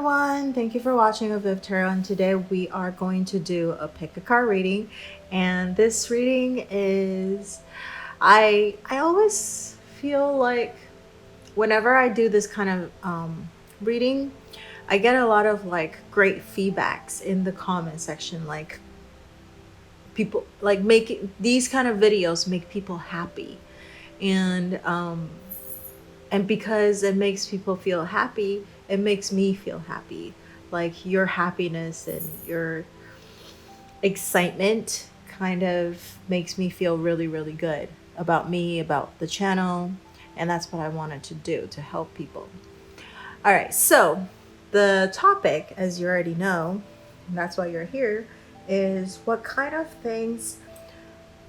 everyone, thank you for watching avivTarot, and today we are going to do a pick a card reading. And this reading is, I always feel like whenever I do this kind of reading, I get a lot of like great feedbacks in the comment section, like people like making these kind of videos make people happy, and because it makes people feel happy, it makes me feel happy. Like your happiness and your excitement kind of makes me feel really, really good about me, about the channel. And that's what I wanted to do, to help people. All right, so the topic, as you already know, and that's why you're here, is what kind of things,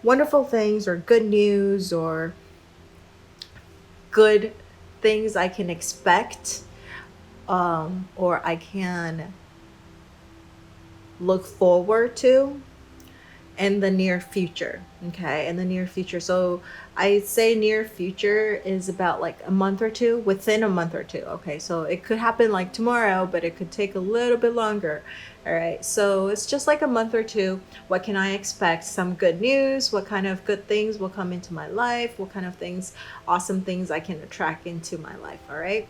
wonderful things or good news or good things I can expect, or I can look forward to in the near future. Okay, in the near future. So I say near future is about like a month or two, within a month or two. Okay, so it could happen like tomorrow, but it could take a little bit longer. All right, so it's just like a month or two. What can I expect? Some good news. What kind of good things will come into my life? What kind of things, awesome things I can attract into my life? All right,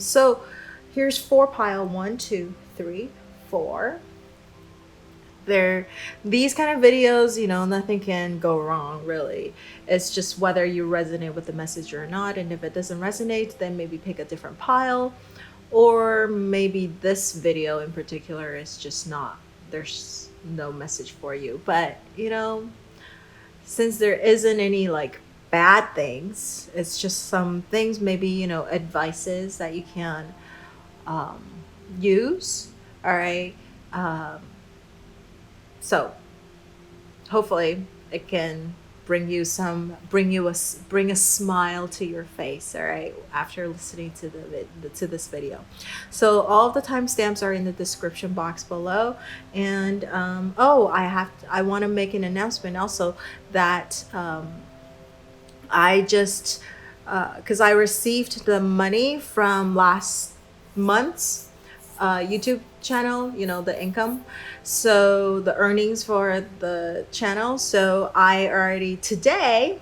so here's 4 pile, 1, 2, 3, 4. These kind of videos, you know, nothing can go wrong really. It's just whether you resonate with the message or not, and if it doesn't resonate, then maybe pick a different pile, or maybe this video in particular is just not, there's no message for you. But you know, since there isn't any like bad things, it's just some things, maybe, you know, advices that you can use. All right, so hopefully it can bring a smile to your face, all right, after listening to this video. So all of the timestamps are in the description box below. And I want to make an announcement also that I just because I received the money from last month's YouTube channel, you know, the income, so the earnings for the channel. So I already today,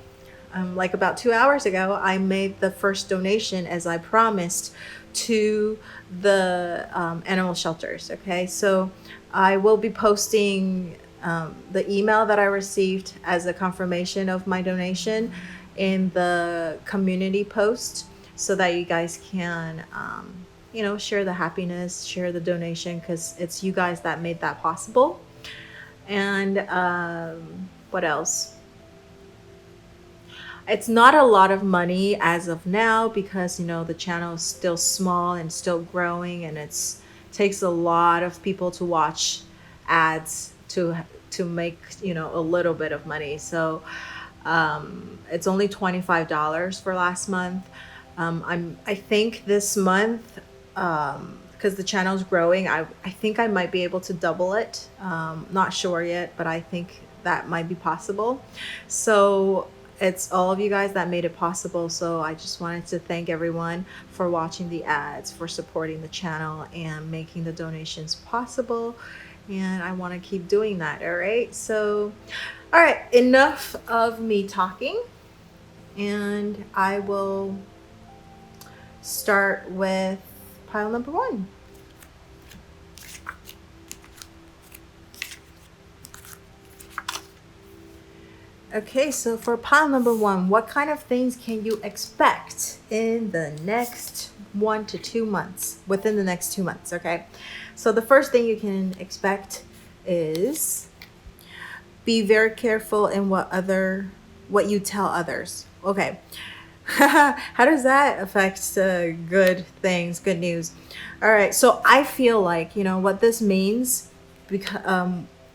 like about 2 hours ago, I made the first donation, as I promised, to the animal shelters. Okay, so I will be posting the email that I received as a confirmation of my donation in the community post, so that you guys can you know, share the happiness, share the donation, because it's you guys that made that possible. And what else? It's not a lot of money as of now, because you know the channel is still small and still growing, and takes a lot of people to watch ads to make, you know, a little bit of money. So it's only $25 for last month. I think this month, because the channel is growing, I think I might be able to double it. Not sure yet, but I think that might be possible. So it's all of you guys that made it possible. So I just wanted to thank everyone for watching the ads, for supporting the channel, and making the donations possible. And I want to keep doing that. All right, so all right, enough of me talking, and I will start with pile number 1. Okay, so for pile number 1, what kind of things can you expect in the next 1 to 2 months, within the next 2 months? Okay, so the first thing you can expect is be very careful in what you tell others. Okay. How does that affect good things, good news? All right, so I feel like, you know, what this means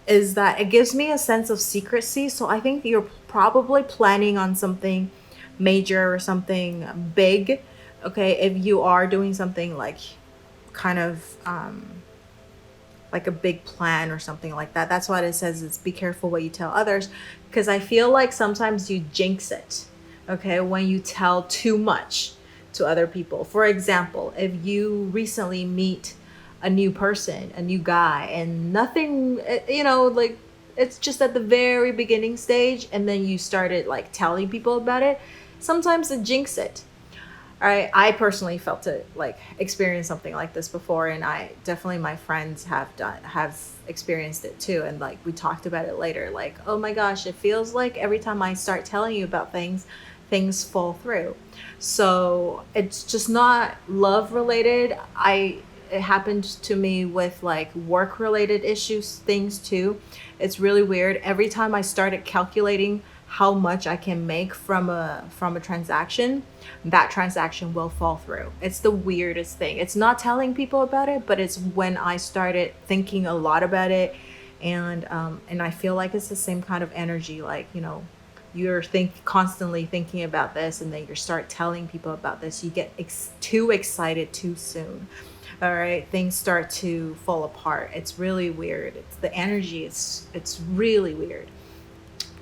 is that it gives me a sense of secrecy. So I think you're probably planning on something major or something big. Okay, if you are doing something like kind of like a big plan or something like that. That's what it says, is be careful what you tell others, because I feel like sometimes you jinx it. Okay, when you tell too much, to other people. For example, if you recently meet a new person, a new guy, and nothing, like it's just at the very beginning stage, and then you started like telling people about it, sometimes it jinx it. All right, I personally felt it, like experienced something like this before, and I definitely, my friends have experienced it too, and like we talked about it later, like, oh my gosh, it feels like every time I start telling you about things fall through. So it's just not love related. It happened to me with like work related issues, things too. It's really weird. Every time I started calculating how much I can make from a transaction, that transaction will fall through. It's the weirdest thing. It's not telling people about it, but it's when I started thinking a lot about it, and I feel like it's the same kind of energy. Like, you're constantly thinking about this, and then you start telling people about this. You get too excited too soon. All right, things start to fall apart. It's really weird. It's the energy. It's really weird.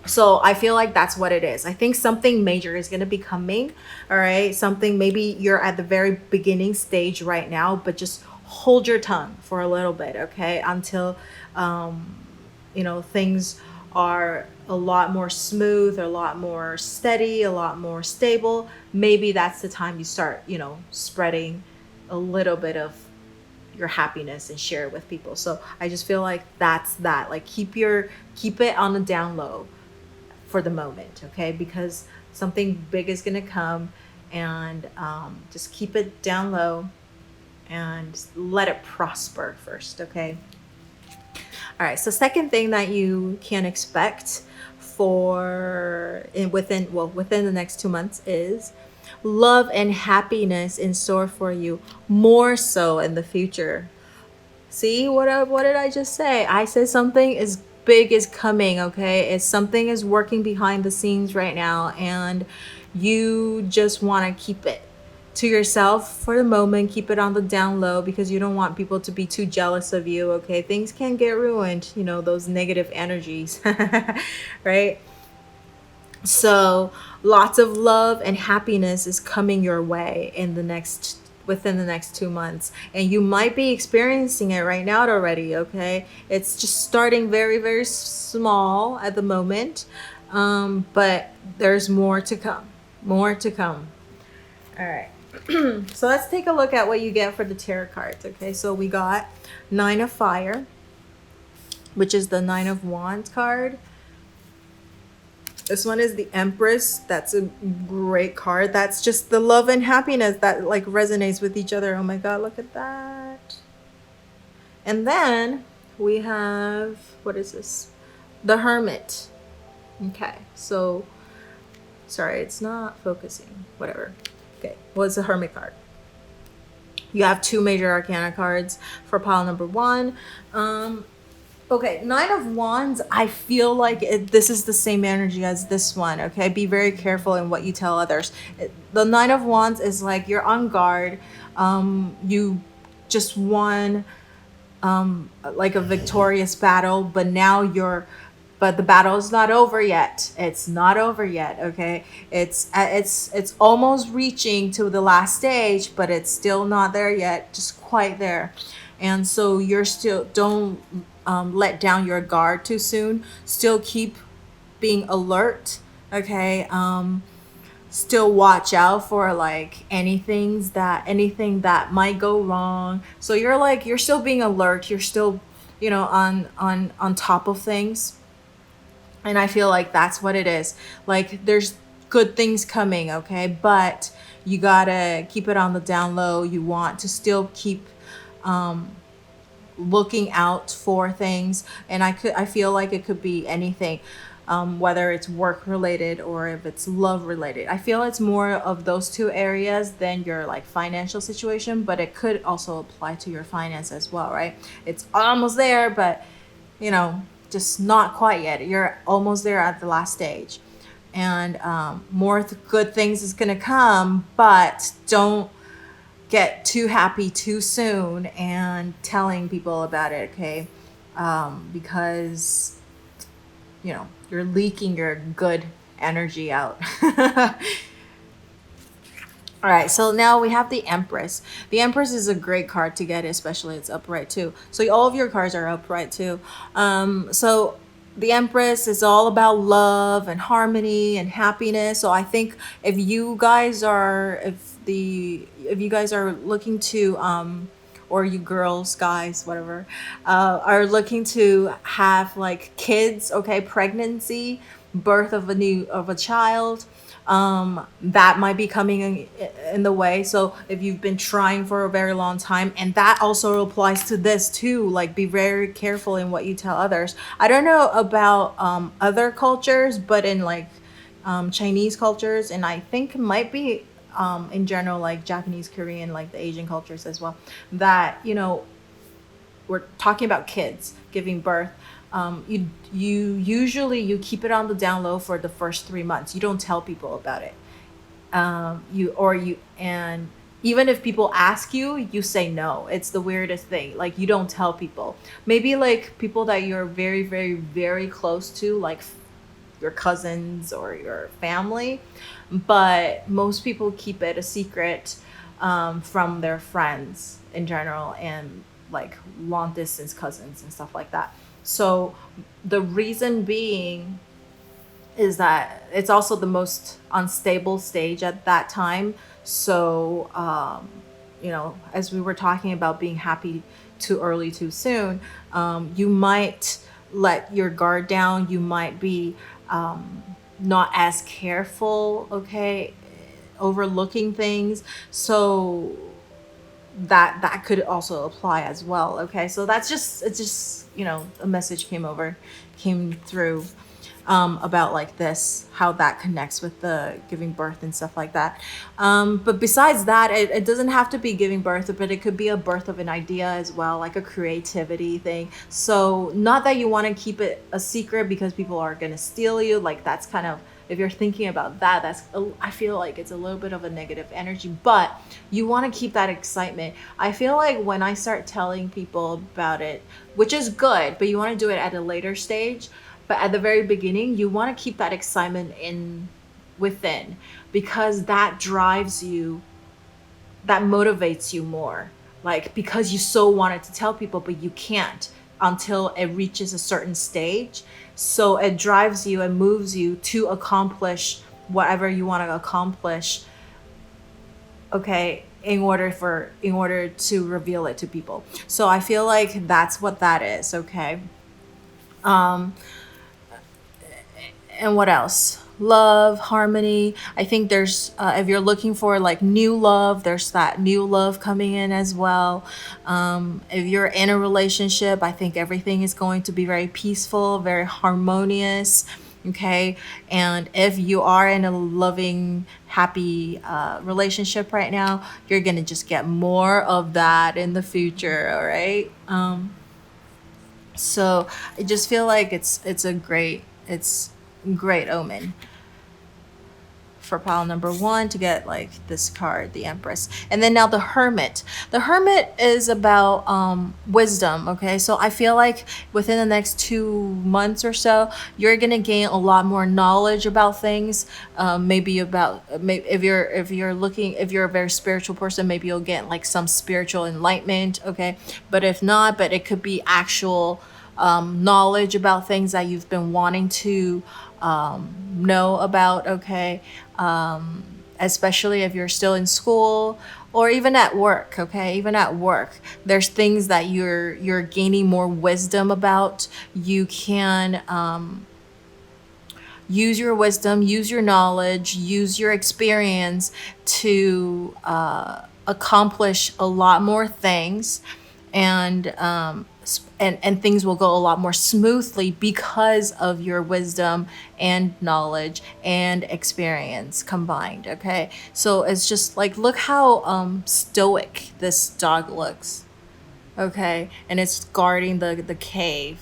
So I feel like that's what it is. I think something major is going to be coming. All right, something, maybe you're at the very beginning stage right now, but just hold your tongue for a little bit, okay, until things are a lot more smooth, a lot more steady, a lot more stable. Maybe that's the time you start, spreading a little bit of your happiness and share it with people. So I just feel like that's that. Like keep it on the down low for the moment, okay? Because something big is gonna come, and just keep it down low and let it prosper first, okay? All right, so second thing that you can expect within the next 2 months is love and happiness in store for you, more so in the future. See, what did I just say? I said something is big is coming, okay? It's something is working behind the scenes right now, and you just want to keep it to yourself for the moment. Keep it on the down low because you don't want people to be too jealous of you, okay? Things can get ruined, those negative energies, right? So lots of love and happiness is coming your way within the next 2 months, and you might be experiencing it right now already, okay? It's just starting very, very small at the moment, but there's more to come. All right. So let's take a look at what you get for the tarot cards, okay? So we got 9 of Fire, which is the 9 of Wands card. This one is the Empress. That's a great card. That's just the love and happiness that like resonates with each other. Oh my God, look at that. And then we have, what is this? The Hermit. Okay, so, sorry, it's not focusing. Whatever. Okay, what's the Hermit card? You have 2 major arcana cards for pile number 1. Okay, 9 of Wands, I feel like this is the same energy as this one, okay? Be very careful in what you tell others. The 9 of Wands is like you're on guard. You just won like a victorious battle, but now but the battle is not over yet. It's not over yet, okay? It's almost reaching to the last stage, but it's still not there yet, just quite there. And so you're still, don't let down your guard too soon. Still keep being alert, okay? Still watch out for like anything that might go wrong. So you're still being alert. You're still, on top of things. And I feel like that's what it is. Like there's good things coming, okay? But you gotta keep it on the down low. You want to still keep looking out for things, and I feel like it could be anything, whether it's work related or if it's love related. I feel it's more of those 2 areas than your like financial situation, but it could also apply to your finance as well, right? It's almost there, but just not quite yet. You're almost there at the last stage, and more good things is gonna come, but don't get too happy too soon and telling people about it, okay? Because you're leaking your good energy out. All right, so now we have the Empress. The Empress is a great card to get, especially it's upright too. So all of your cards are upright too. So the Empress is all about love and harmony and happiness. So I think if you guys are looking to or you girls, guys, whatever, are looking to have like kids, okay, pregnancy, birth of a child, that might be coming in the way. So if you've been trying for a very long time, and that also applies to this too, like be very careful in what you tell others. I don't know about other cultures, but in like Chinese cultures, and I think it might be in general like Japanese, Korean, like the Asian cultures as well, that we're talking about kids giving birth. You usually you keep it on the down low for the first 3 months. You don't tell people about it. And even if people ask you, you say no. It's the weirdest thing. Like you don't tell people. Maybe like people that you're very, very, very close to, like your cousins or your family. But most people keep it a secret from their friends in general, and like long distance cousins and stuff like that. So the reason being is that it's also the most unstable stage at that time. So, as we were talking about being happy too early, too soon, you might let your guard down. You might be not as careful, okay, overlooking things. So that could also apply as well. Okay, so it's just a message came through about like this, how that connects with the giving birth and stuff like that. But besides that, it doesn't have to be giving birth, but it could be a birth of an idea as well, like a creativity thing. So not that you want to keep it a secret because people are going to steal you. Like that's kind of, if you're thinking about that, I feel like it's a little bit of a negative energy, but you want to keep that excitement. I feel like when I start telling people about it, which is good, but you want to do it at a later stage. But at the very beginning, you want to keep that excitement within, because that drives you, that motivates you more. Like, because you so wanted to tell people, but you can't until it reaches a certain stage. So it drives you and moves you to accomplish whatever you want to accomplish, okay, in order to reveal it to people. So I feel like that's what that is, okay? And what else? Love, harmony. I think there's, if you're looking for like new love, there's that new love coming in as well. If you're in a relationship, I think everything is going to be very peaceful, very harmonious. Okay. And if you are in a loving, happy relationship right now, you're going to just get more of that in the future. All right. So I just feel like it's great omen for pile number 1 to get like this card, the Empress. And then now the Hermit. The Hermit is about wisdom, okay? So I feel like within the next 2 months or so, you're gonna gain a lot more knowledge about things. Maybe if you're a very spiritual person, maybe you'll get like some spiritual enlightenment, okay? But if not, but it could be actual knowledge about things that you've been wanting to know about, okay? Especially if you're still in school or even at work, okay? Even at work, there's things that you're gaining more wisdom about. You can use your wisdom, use your knowledge, use your experience to accomplish a lot more things, and things will go a lot more smoothly because of your wisdom and knowledge and experience combined, okay? So it's just like, look how stoic this dog looks, okay? And it's guarding the cave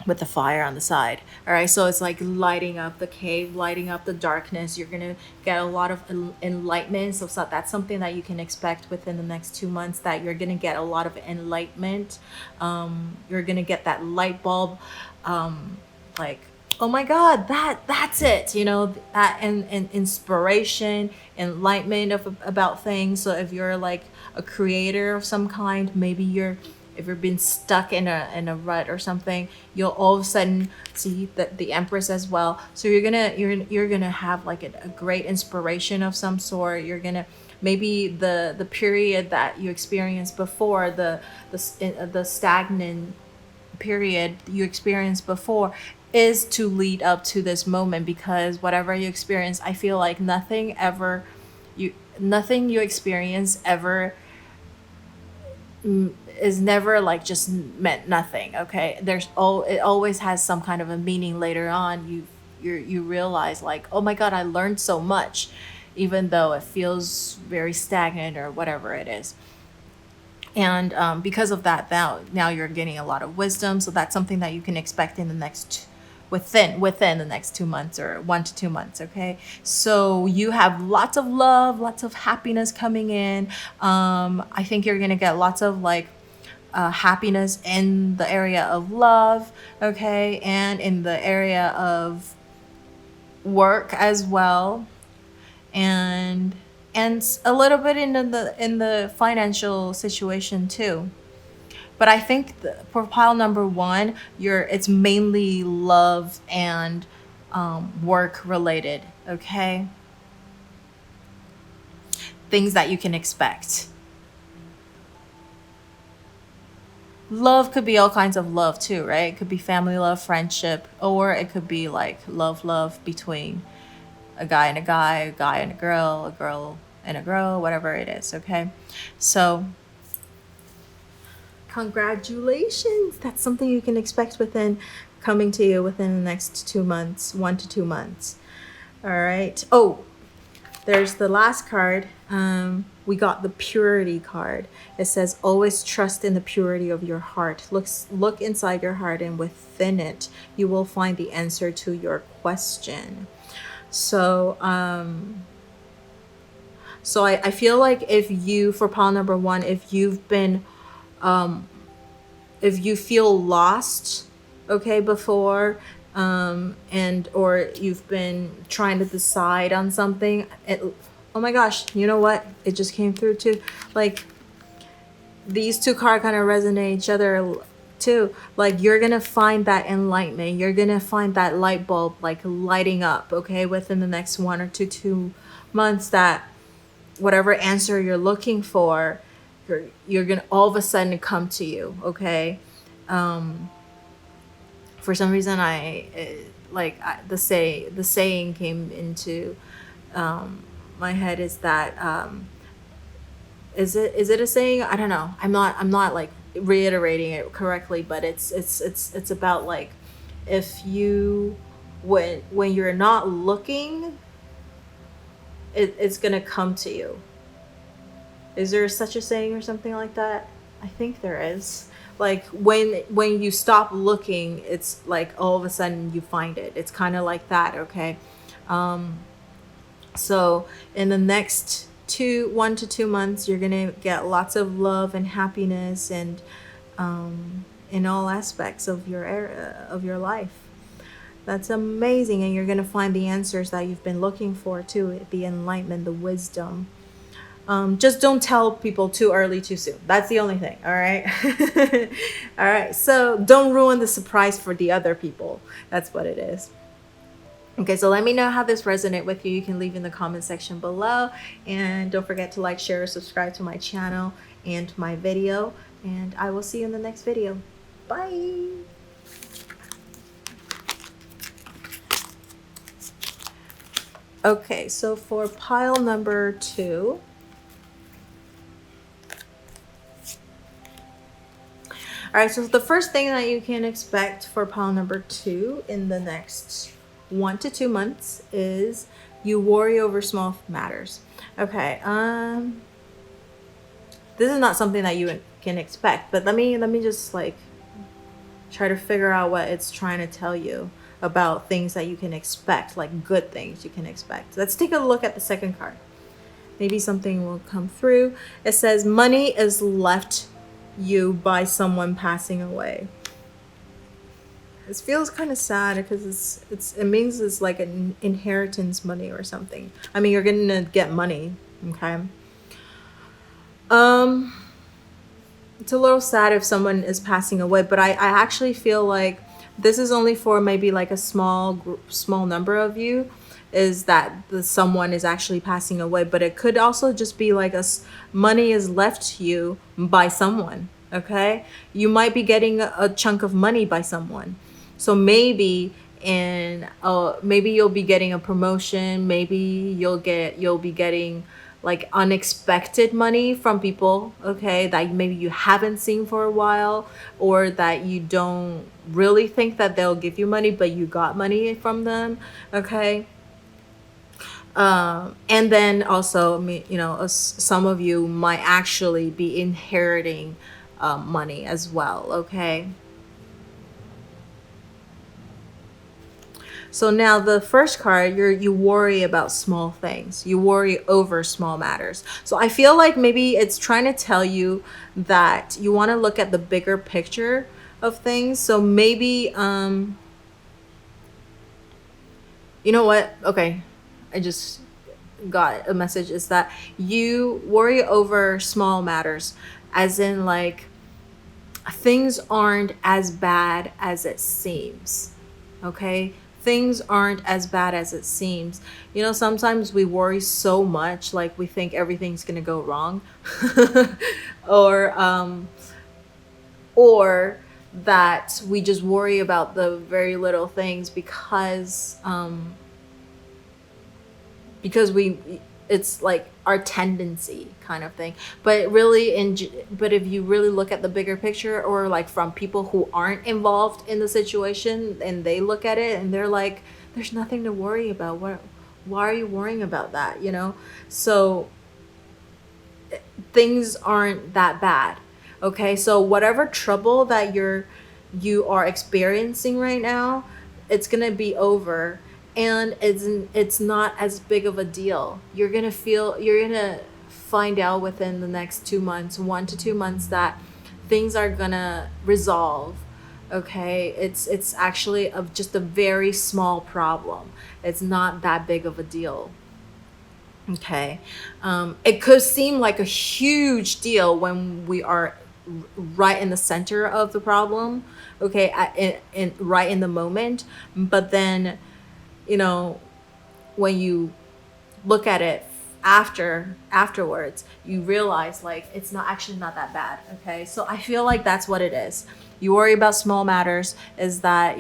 with the fire on the side. All right, so it's like lighting up the cave, lighting up the darkness. You're gonna get a lot of enlightenment. So that's something that you can expect within the next 2 months, that you're gonna get a lot of enlightenment. You're gonna get that light bulb, like, oh my God, that's it, you know, that and inspiration, enlightenment about things. So if you're like a creator of some kind, maybe if you've been stuck in a rut or something, you'll all of a sudden see the Empress as well. So you're gonna have like a great inspiration of some sort. You're gonna, maybe the period that you experienced before, the stagnant period you experienced before, is to lead up to this moment, because whatever you experience, I feel like nothing you experience ever is never like just meant nothing. Okay, it always has some kind of a meaning later on. You realize like, oh my God, I learned so much, even though it feels very stagnant or whatever it is. And because of that, now you're getting a lot of wisdom. So that's something that you can expect in the next within the next 2 months, or 1 to 2 months. Okay, so you have lots of love, lots of happiness coming in. I think you're gonna get lots of like happiness in the area of love, okay, and in the area of work as well, and a little bit in the financial situation too. But I think for pile number 1, it's mainly love and work related, okay? Things that you can expect. Love could be all kinds of love too, right? It could be family love, friendship, or it could be like love between a guy and a guy and a girl and a girl, whatever it is, okay? So congratulations. That's something you can expect coming to you within the next 2 months, 1 to 2 months. All right. Oh, there's the last card. We got the purity card. It says, always trust in the purity of your heart. Look inside your heart, and within it, you will find the answer to your question. So, I feel like for pile number 1, if you've been, if you feel lost, okay, before, or you've been trying to decide on something, oh my gosh, you know what? It just came through too. Like, these 2 cards kind of resonate each other too. Like, you're gonna find that enlightenment. You're gonna find that light bulb like lighting up, okay, within the next 1 or 2 months, that whatever answer you're looking for, you're gonna all of a sudden come to you, okay? For some reason, the saying came into my head, is that is it a saying? I don't know. I'm not like reiterating it correctly, but it's about like, if you when you're not looking, it's gonna come to you. Is there such a saying or something like that? I think there is. Like, when you stop looking, it's like all of a sudden you find it. It's kind of like that, okay? So in the next 1 to 2 months, you're gonna get lots of love and happiness, and in all aspects of your life. That's amazing, and you're gonna find the answers that you've been looking for too, the enlightenment, the wisdom. Just don't tell people too early, too soon. That's the only thing. All right. All right. So don't ruin the surprise for the other people. That's what it is. Okay, so let me know how this resonates with you. You can leave in the comment section below, and don't forget to like, share, subscribe to my channel and my video, and I will see you in the next video. Bye. Okay, so for pile number 2, all right, so the first thing that you can expect for pile number 2 in the next 1 to 2 months is you worry over small matters. Okay, this is not something that you can expect, but let me just like try to figure out what it's trying to tell you about things that you can expect, like good things you can expect. Let's take a look at the second card. Maybe something will come through. It says, money is left you by someone passing away. It feels kind of sad because it means it's like an inheritance money or something. I mean, you're gonna get money, okay? It's a little sad if someone is passing away, but I actually feel like this is only for maybe like a small number of you, is that someone is actually passing away, but it could also just be like money is left to you by someone, okay? You might be getting a chunk of money by someone. So maybe maybe you'll be getting a promotion, maybe you'll be getting like unexpected money from people, okay, that maybe you haven't seen for a while, or that you don't really think that they'll give you money, but you got money from them, okay? And then also, some of you might actually be inheriting money as well, okay? So now the first card, you worry about small things. You worry over small matters. So I feel like maybe it's trying to tell you that you want to look at the bigger picture of things. So maybe, you know what? Okay, I just got a message. Is that you worry over small matters, as in like things aren't as bad as it seems, okay? Things aren't as bad as it seems. Sometimes we worry so much, like we think everything's gonna go wrong, or that we just worry about the very little things because it's like our tendency kind of thing. But if you really look at the bigger picture, or like from people who aren't involved in the situation, and they look at it and they're like, there's nothing to worry about. Why are you worrying about that? So things aren't that bad, okay? So whatever trouble that you are experiencing right now, it's gonna be over. And it's not as big of a deal. You're gonna find out within the next 2 months, 1 to 2 months, that things are gonna resolve. Okay, it's actually just a very small problem. It's not that big of a deal. Okay, it could seem like a huge deal when we are right in the center of the problem. Okay, right in the moment, but then, when you look at it afterwards, you realize like it's not that bad, okay? So I feel like that's what it is. You worry about small matters, is that,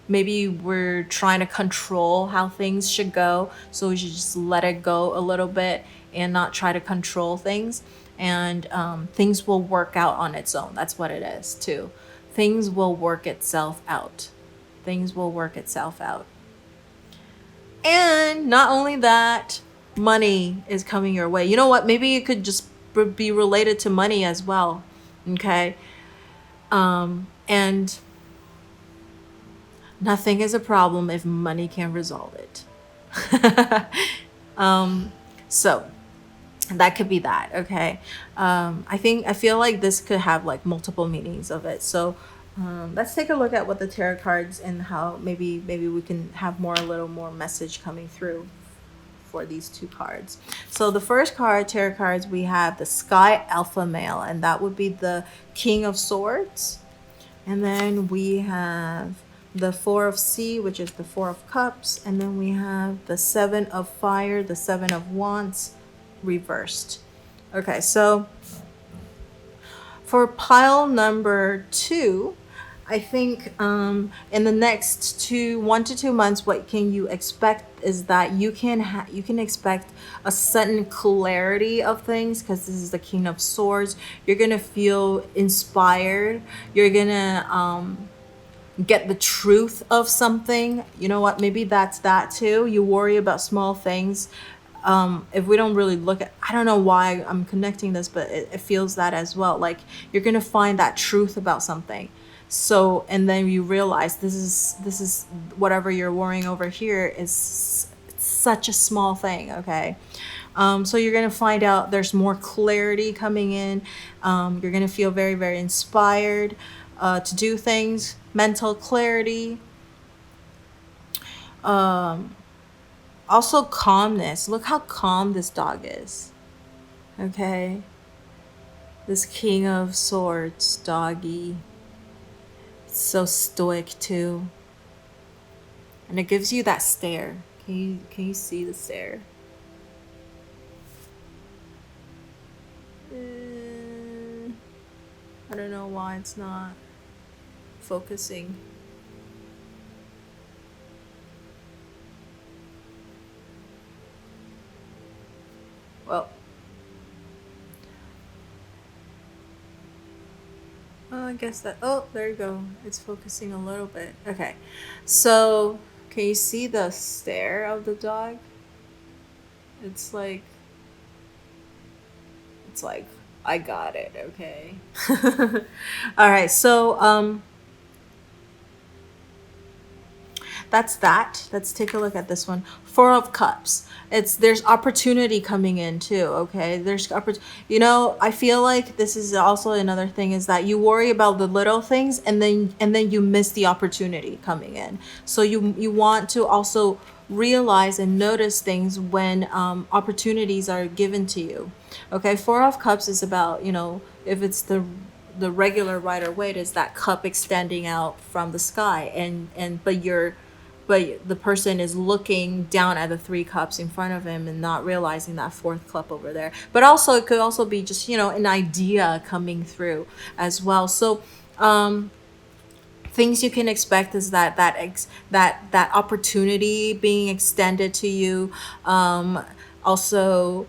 maybe we're trying to control how things should go, so we should just let it go a little bit and not try to control things, and things will work out on its own. That's what it is too. Things will work itself out. Things will work itself out. And not only that, money is coming your way. You know what? Maybe it could just be related to money as well. Okay. And nothing is a problem if money can resolve it. So that could be that. Okay. I feel like this could have like multiple meanings of it. So let's take a look at what the tarot cards, and how maybe we can have a little more message coming through for these two cards. So the first tarot cards, we have the Sky Alpha Male, and that would be the King of Swords. And then we have the Four of Sea, which is the Four of Cups. And then we have the Seven of Fire, the Seven of Wands reversed. Okay, so for pile number 2, I think in the next 1 to 2 months, what can you expect is that you can expect a sudden clarity of things, because this is the King of Swords. You're gonna feel inspired. You're gonna get the truth of something. You know what? Maybe that's that too. You worry about small things. If we don't really look at, I don't know why I'm connecting this, but it feels that as well. Like you're gonna find that truth about something. So, and then you realize this is whatever you're worrying over here is such a small thing, okay? So you're gonna find out there's more clarity coming in. You're gonna feel very, very inspired. to do things, mental clarity, also calmness. Look how calm this dog is. Okay, this King of Swords doggy, it's so stoic too, and it gives you that stare. Can you see the stare? I don't know why it's not focusing. Well, I guess that, oh, there you go. It's focusing a little bit. Okay. So, can you see the stare of the dog? It's like, I got it, okay? All right, so that's that. Let's take a look at this one. Four of Cups. There's opportunity coming in too, okay? I feel like this is also another thing, is that you worry about the little things and then you miss the opportunity coming in. So you want to also realize and notice things when opportunities are given to you. Okay, Four of Cups is about, if it's the regular Rider Waite, is that cup extending out from the sky, but the person is looking down at the three cups in front of him and not realizing that fourth cup over there. But also, it could also be just, an idea coming through as well. So things you can expect is that opportunity being extended to you. Also,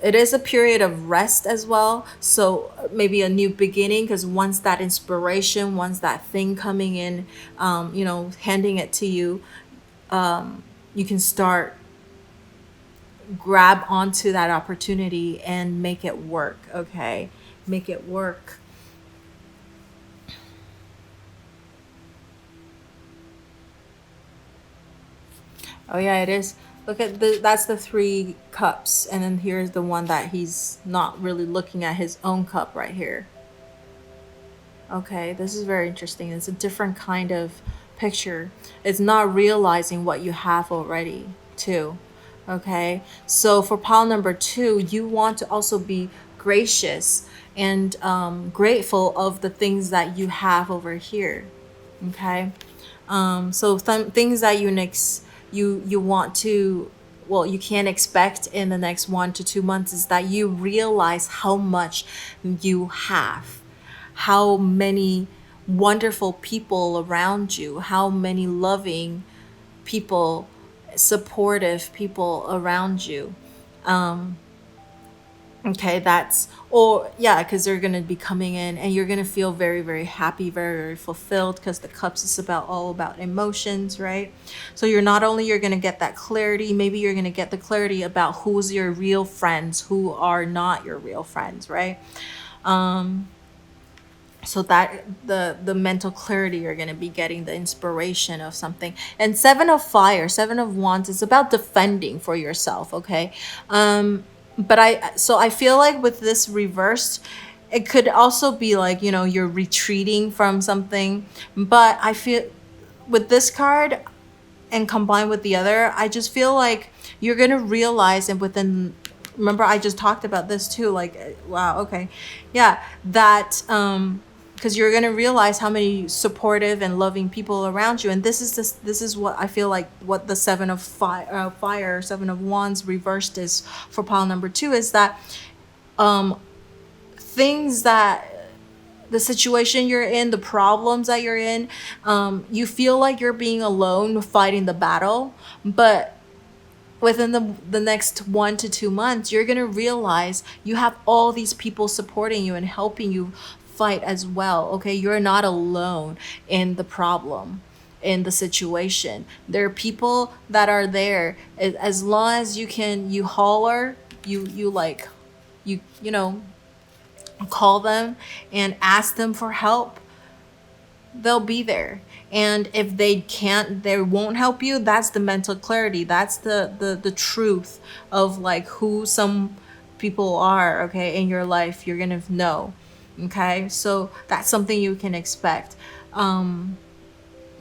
it is a period of rest as well. So maybe a new beginning, because once that inspiration, once that thing coming in, handing it to you, you can start grab onto that opportunity and make it work. Okay, make it work. Oh yeah, it is. Look at that's the three cups, and then here's the one that he's not really looking at his own cup right here. Okay, this is very interesting. It's a different kind of picture. It's not realizing what you have already too. Okay, so for pile number 2, you want to also be gracious and grateful of the things that you have over here. Okay, so things that you want to, well, you can't expect in the next 1 to 2 months, is that you realize how much you have, how many wonderful people around you, how many loving people, supportive people around you. Okay, because they're going to be coming in and you're going to feel very, very happy, very, very fulfilled, because the cups is all about emotions, right? So you're going to get that clarity. Maybe you're going to get the clarity about who's your real friends, who are not your real friends, right? So that the mental clarity, you're going to be getting the inspiration of something. And Seven of Wands is about defending for yourself, okay? But I feel like with this reversed, it could also be like, you're retreating from something. But I feel with this card and combined with the other, I just feel like you're going to realize, and remember I just talked about this too, like, wow, okay. Yeah, that, because you're going to realize how many supportive and loving people around you. And this is what I feel like, what the Seven of Wands reversed is for pile number 2, is that things that the situation you're in, the problems that you're in, you feel like you're being alone fighting the battle. But within the next 1 to 2 months, you're going to realize you have all these people supporting you and helping you fight as well. Okay, you're not alone in the problem, in the situation. There are people that are there. As long as you holler, you call them and ask them for help, they'll be there. And if they won't help you. That's the mental clarity. That's the truth of like who some people are, okay, in your life. You're gonna know. Okay, so that's something you can expect.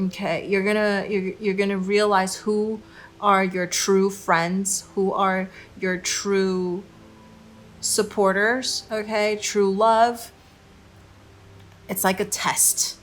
Okay, you're gonna realize who are your true friends, who are your true supporters, okay, true love. It's like a test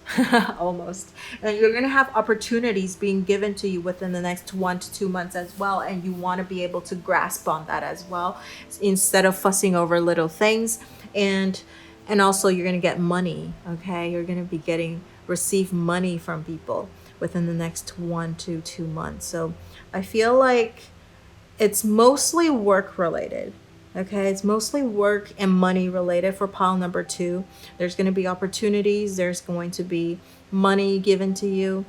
almost. And you're going to have opportunities being given to you within the next 1 to 2 months as well, and you want to be able to grasp on that as well instead of fussing over little things. And also you're going to get money, okay? You're going to be receive money from people within the next 1 to 2 months. So I feel like it's mostly work related. Okay, it's mostly work and money related for pile number 2. There's going to be opportunities. There's going to be money given to you,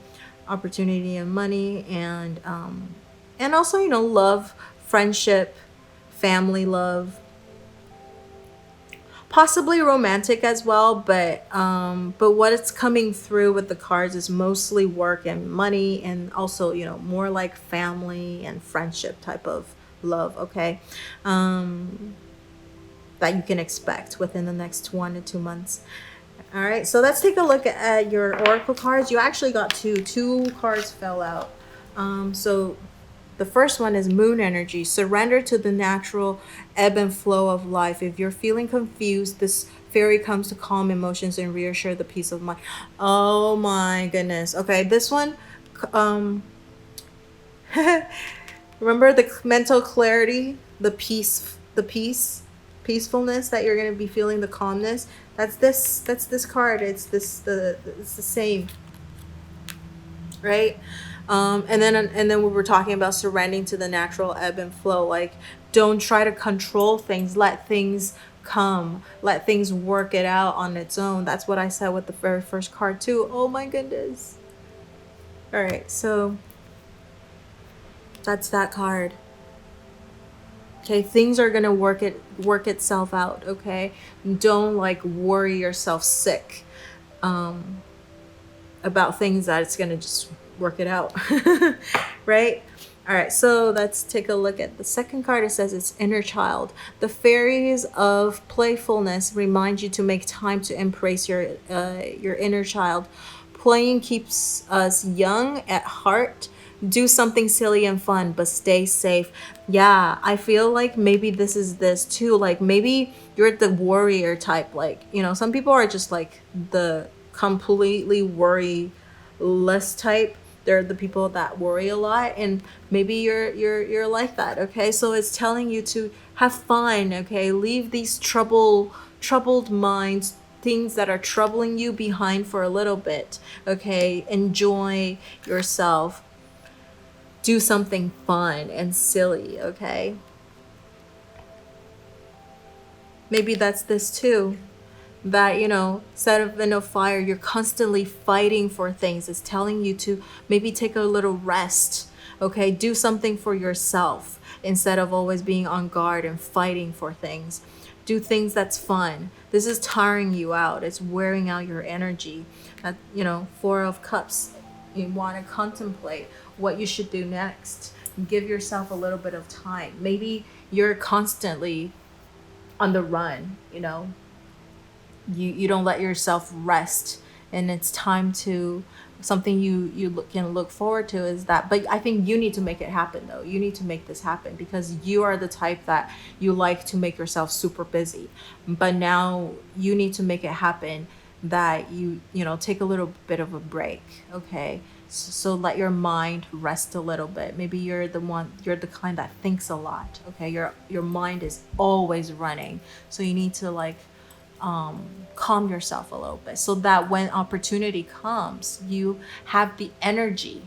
opportunity and money, and also, you know, love, friendship, family love, possibly romantic as well. But what it's coming through with the cards is mostly work and money, and also, you know, more like family and friendship type of love, okay, that you can expect within the next 1 to 2 months. All right, so let's take a look at your oracle cards. You actually got two cards fell out. So the first one is moon energy. Surrender to the natural ebb and flow of life. If you're feeling confused, this fairy comes to calm emotions and reassure the peace of mind. Oh my goodness. Okay, this one remember the mental clarity, the peacefulness that you're going to be feeling, the calmness. That's this card. It's the same, right? And then we were talking about surrendering to the natural ebb and flow. Like, don't try to control things. Let things come. Let things work it out on its own. That's what I said with the very first card too. Oh my goodness. All right, so that's that card. Okay, things are gonna work itself out. Okay, don't like worry yourself sick about things that it's gonna just work it out. Right? All right, so let's take a look at the second card. It says it's inner child. The fairies of playfulness remind you to make time to embrace your inner child. Playing keeps us young at heart. Do something silly and fun, but stay safe. Yeah, I feel like maybe this is this too. Like, maybe you're the warrior type. Like, you know, some people are just like the completely worry-less type. They're the people that worry a lot, and maybe you're like that. Okay, so it's telling you to have fun. Okay, leave these troubled minds, things that are troubling you, behind for a little bit. Okay, enjoy yourself. Do something fun and silly, okay? Maybe that's this too. That, you know, instead of in a fire, you're constantly fighting for things. It's telling you to maybe take a little rest, okay? Do something for yourself instead of always being on guard and fighting for things. Do things that's fun. This is tiring you out. It's wearing out your energy. That, you know, 4 of Cups. You want to contemplate what you should do next. Give yourself a little bit of time. Maybe you're constantly on the run, you know. You don't let yourself rest, and it's time to something you can look forward to is that. But I think you need to make it happen though. You need to make this happen because you are the type that you like to make yourself super busy. But now you need to make it happen that you know, take a little bit of a break, okay? So let your mind rest a little bit. Maybe you're the kind that thinks a lot, okay? Your mind is always running, so you need to like calm yourself a little bit so that when opportunity comes, you have the energy.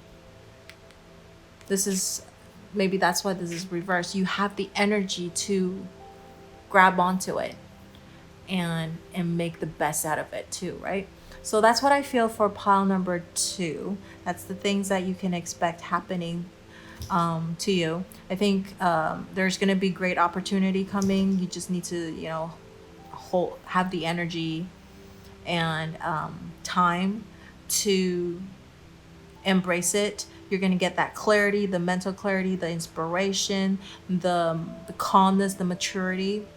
Maybe that's why this is reversed. You have the energy to grab onto it and make the best out of it too, right? So that's what I feel for pile number 2. That's the things that you can expect happening to you. I think there's going to be great opportunity coming. You just need to, you know, have the energy and time to embrace it. You're going to get that clarity, the mental clarity, the inspiration, the calmness, the maturity.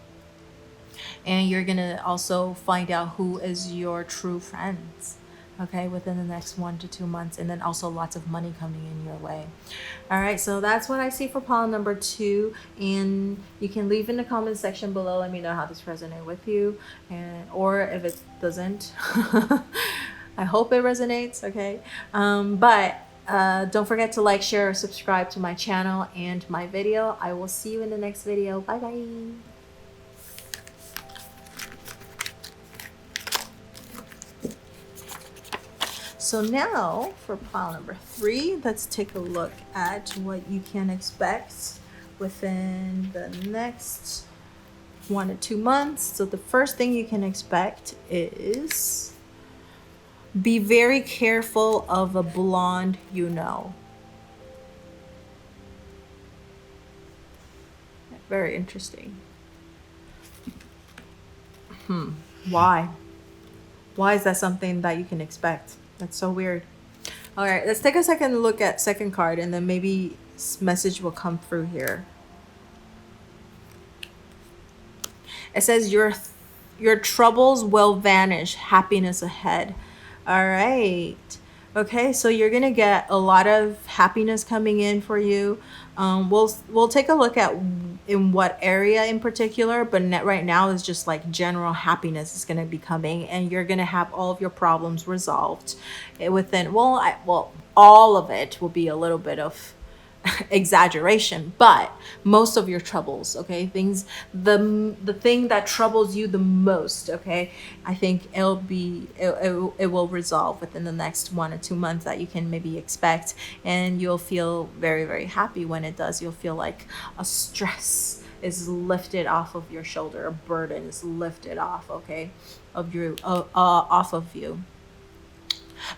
And you're gonna also find out who is your true friends, okay, within the next 1 to 2 months. And then also lots of money coming in your way. All right, so that's what I see for pile number 2. And you can leave in the comment section below, let me know how this resonates with you, and or if it doesn't. I hope it resonates, okay? Don't forget to like, share, or subscribe to my channel and my video. I will see you in the next video. Bye bye. So now for pile number 3, let's take a look at what you can expect within the next 1 to 2 months. So the first thing you can expect is be very careful of a blonde you know. Very interesting. Why? Why is that something that you can expect? That's so weird. All right, let's take a second look at second card, and then maybe message will come through here. It says your troubles will vanish, happiness ahead. All right. Okay, so you're gonna get a lot of happiness coming in for you. We'll take a look at in what area in particular, but right now is just like general happiness is gonna be coming, and you're gonna have all of your problems resolved within. All of it will be a little bit of exaggeration, but most of your troubles, okay, the thing that troubles you the most, okay, I think it will resolve within the next 1 or 2 months that you can maybe expect, and you'll feel very, very happy when it does. You'll feel like a stress is lifted off of your shoulder, a burden is lifted off, okay, off of you.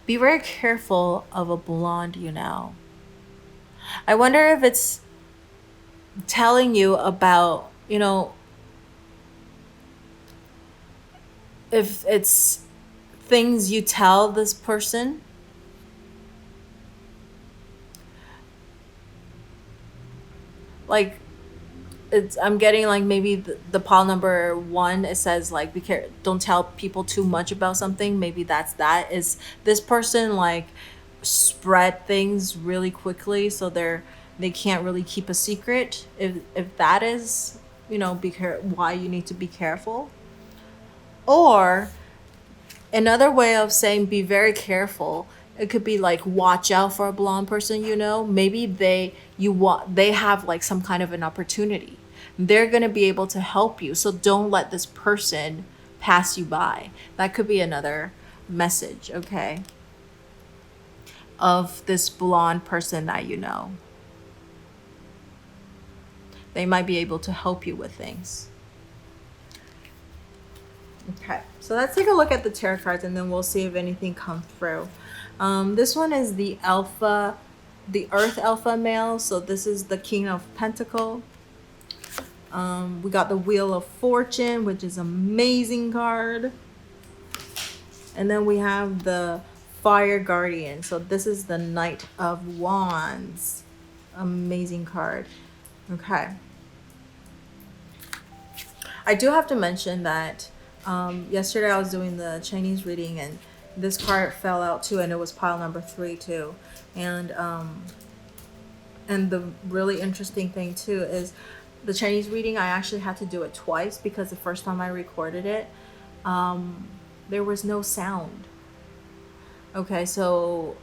Be very careful of a blonde you know. I wonder if it's telling you about, if it's things you tell this person. Like, I'm getting like maybe the pile number 1, it says like, be careful, don't tell people too much about something. Maybe that is this person like spread things really quickly, so they can't really keep a secret. If that is, why you need to be careful. Or another way of saying be very careful, it could be like, watch out for a blonde person, maybe they have like some kind of an opportunity. They're going to be able to help you, so don't let this person pass you by. That could be another message, okay, of this blonde person that you know. They might be able to help you with things. Okay, so let's take a look at the tarot cards, and then we'll see if anything comes through. This one is the Earth Alpha male. So this is the King of Pentacles. We got the Wheel of Fortune, which is an amazing card. And then we have the Fire Guardian. So this is the Knight of Wands. Amazing card. Okay. I do have to mention that yesterday I was doing the Chinese reading, and this card fell out too, and it was pile number 3 too. And the really interesting thing too is the Chinese reading, I actually had to do it twice, because the first time I recorded it, there was no sound. Okay, so,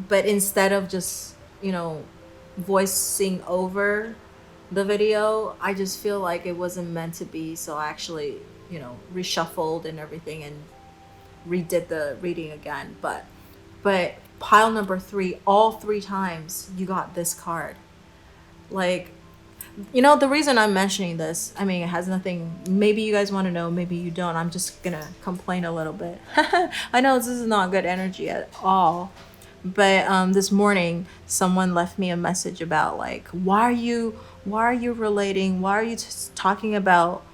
but instead of just, voicing over the video, I just feel like it wasn't meant to be. So I actually, reshuffled and everything and redid the reading again. But pile number 3, all 3 times you got this card. Like, the reason I'm mentioning this, I mean, it has nothing, maybe you guys want to know, maybe you don't. I'm just gonna complain a little bit. I know this is not good energy at all. But this morning, someone left me a message about like, why are you relating? Why are you talking about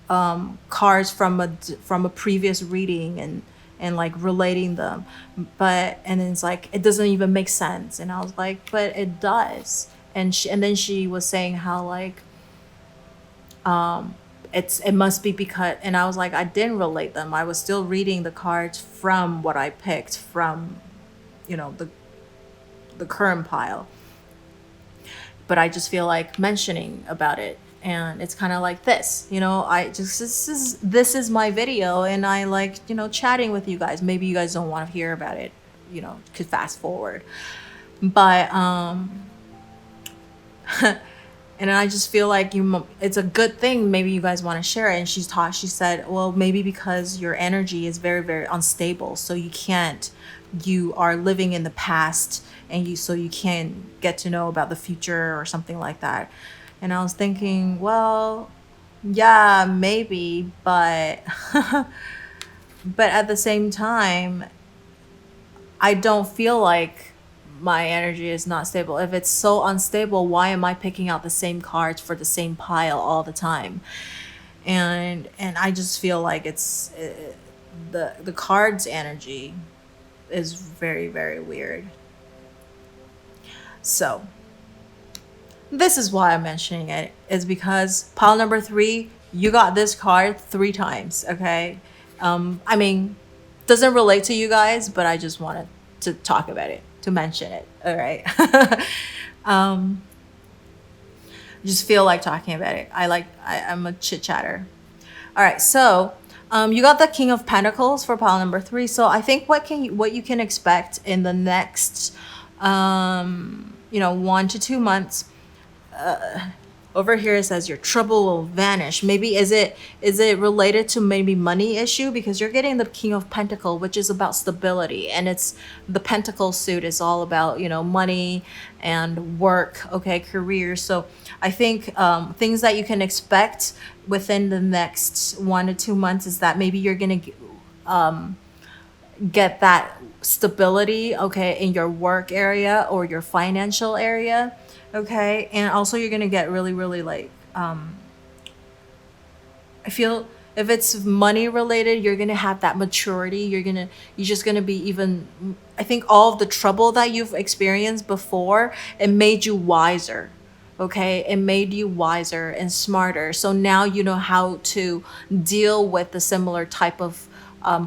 cards from a previous reading and like relating them? And then it's like, it doesn't even make sense. And I was like, but it does. And then she was saying how like it must be because, and I was like, I didn't relate them. I was still reading the cards from what I picked from, the current pile. But I just feel like mentioning about it, and it's kind of like this, this is my video, and I like, chatting with you guys. Maybe you guys don't want to hear about it, could fast forward. But and I just feel like it's a good thing. Maybe you guys want to share it. And she said, well, maybe because your energy is very, very unstable. So you are living in the past, and so you can't get to know about the future or something like that. And I was thinking, well, yeah, maybe, but, but at the same time, I don't feel like my energy is not stable. If it's so unstable, why am I picking out the same cards for the same pile all the time? And I just feel like it's the cards energy is very, very weird. So this is why I'm mentioning it, is because pile number 3, you got this card 3 times. Okay, I mean, doesn't relate to you guys, but I just wanted to talk about it, to mention it. All right. Just feel like talking about it. I'm a chit chatter. All right, so you got the King of Pentacles for pile number 3. So I think what you can expect in the next 1 to 2 months. Over here it says your trouble will vanish. Maybe is it related to maybe money issue, because you're getting the King of Pentacles, which is about stability, and it's the Pentacle suit is all about money and work, okay, career. So I think things that you can expect within the next 1 to 2 months is that maybe you're gonna get that stability, okay, in your work area or your financial area. Okay, and also you're gonna get really, really like I feel if it's money related, you're gonna have that maturity. You're just gonna be even. I think all of the trouble that you've experienced before, it made you wiser. Okay, it made you wiser and smarter. So now you know how to deal with the similar type of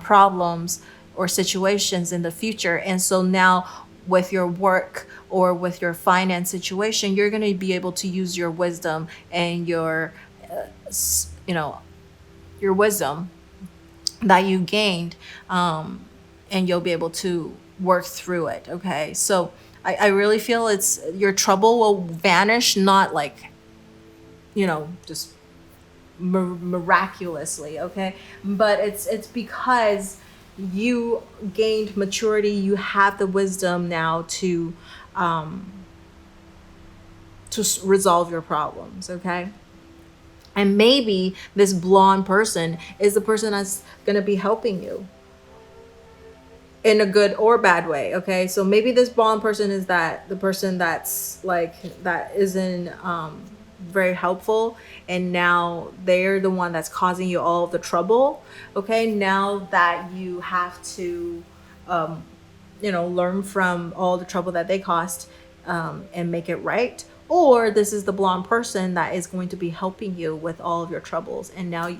problems or situations in the future. And so now with your work or with your finance situation, you're going to be able to use your wisdom and your wisdom that you gained, and you'll be able to work through it. Okay, so I really feel it's your trouble will vanish, not like just miraculously, okay, but it's because you gained maturity. You have the wisdom now to resolve your problems, okay? And maybe this blonde person is the person that's going to be helping you in a good or bad way, okay? So maybe this blonde person is the person that's like that isn't very helpful, and now they're the one that's causing you all of the trouble. Okay, now that you have to learn from all the trouble that they caused, and make it right. Or this is the blonde person that is going to be helping you with all of your troubles, and now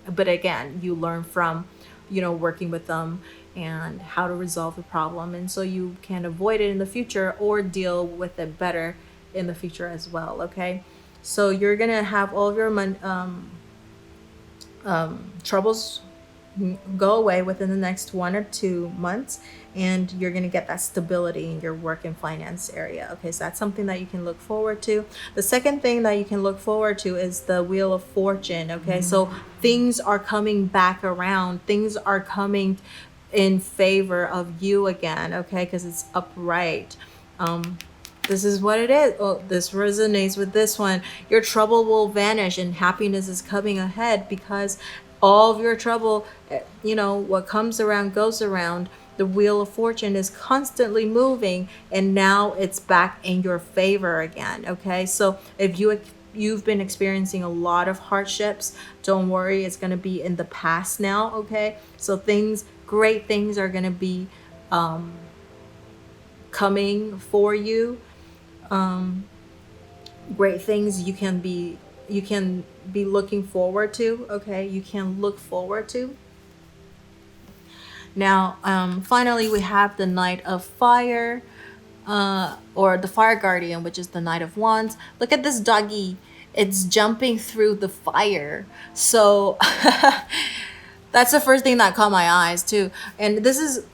but again, you learn from working with them and how to resolve the problem, and so you can avoid it in the future or deal with it better in the future as well. Okay, so you're gonna have all of your troubles go away within the next 1 or 2 months, and you're going to get that stability in your work and finance area. Okay, so that's something that you can look forward to. The second thing that you can look forward to is the Wheel of Fortune. Okay, so things are coming back around. Things are coming in favor of you again, okay, because it's upright. This is what it is. Oh, this resonates with this one. Your trouble will vanish and happiness is coming ahead, because all of your trouble, what comes around goes around. The Wheel of Fortune is constantly moving, and now it's back in your favor again. Okay, so if you've been experiencing a lot of hardships, don't worry, it's going to be in the past now. Okay, so great things are going to be coming for you. Great things, you can be be looking forward to. Okay, you can look forward to. Now, finally, we have the Knight of Fire, or the Fire Guardian, which is the Knight of Wands. Look at this doggy. It's jumping through the fire. So that's the first thing that caught my eyes too. And this is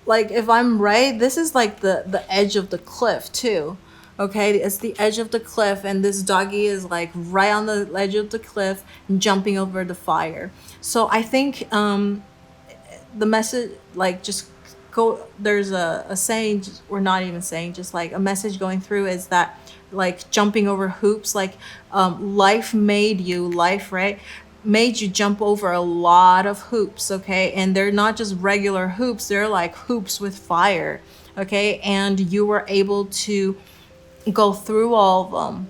like, if I'm right, this is like the edge of the cliff too. Okay, it's the edge of the cliff, and this doggy is like right on the edge of the cliff, jumping over the fire. So I think the message, like, just go, there's a saying, or not even saying, just like a message going through, is that like jumping over hoops, like life made you, right, made you jump over a lot of hoops. Okay, and they're not just regular hoops, they're like hoops with fire. Okay, and you were able to go through all of them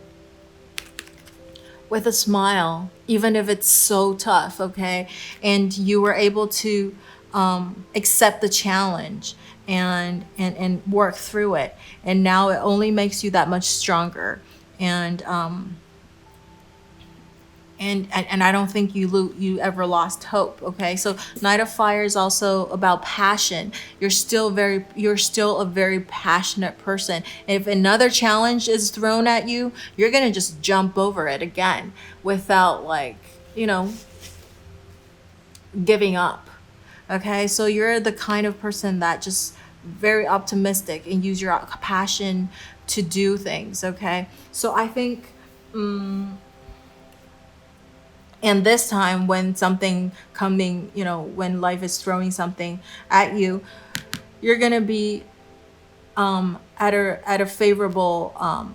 with a smile, even if it's so tough. Okay, and you were able to accept the challenge and work through it, and now it only makes you that much stronger. And I don't think you ever lost hope. Okay, so Knight of Fire is also about passion. You're still a very passionate person. If another challenge is thrown at you, you're gonna just jump over it again without, like, giving up. Okay, so you're the kind of person that just very optimistic and use your passion to do things. Okay, so I think and this time, when something coming, when life is throwing something at you, you're gonna be at a favorable